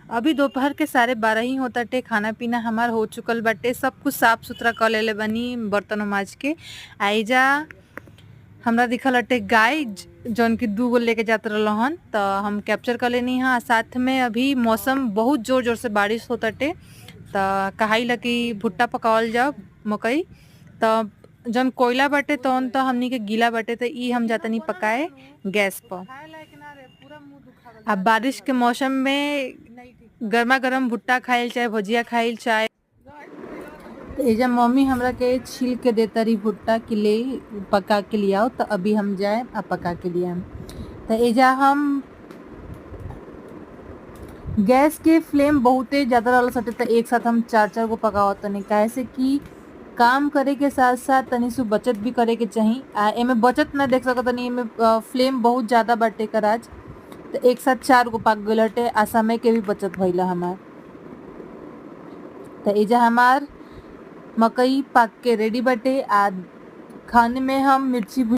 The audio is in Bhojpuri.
अभी दोपहर के 12:30 ही होताटे। खाना पीना हमार हो चुकल बाटे। सब कुछ साफ सुथरा कर लेले बानी, बर्तन माज के। आइजा हमरा दिखल हटे गाय जौन की 2 गो लेके जात रहलन, त हम कैप्चर कर लेनी हा। साथ में अभी मौसम बहुत जोर जोर से बारिश होताटे, त कहाइला कि भुट्टा पकावल जाओ मकई। त जौन कोयला बाटे तौन तो हमनी के गीला बाटे, त ई हम जातनी पकाए गैस पर। अब बारिश के मौसम में गर्मा गर्म भुट्टा खाइल चाहे भुजिया खाइल चाहे। एजा मम्मी हमरा के छील के देता रही भुट्टा के ले पका के लियाओ, तो अभी हम जाए आ पका के लिए। तो एजा हम गैस के फ्लेम बहुते ज्यादा रहल सटे, तो एक साथ हम 4-4 गो पकावत तनी, काहे से कि काम करे के साथ साथ तनी सु बचत भी करे के चाही। आ एमे बचत ना देख सकत तनी, एमे फ्लेम बहुत ज्यादा बाटे कराज, तो एक साथ 4 गो पक गइल हटे आ समय के भी बचत भइला हमार। तो एजा हमार मकई पक के रेडी बाटे। आ खाने में हम मिर्ची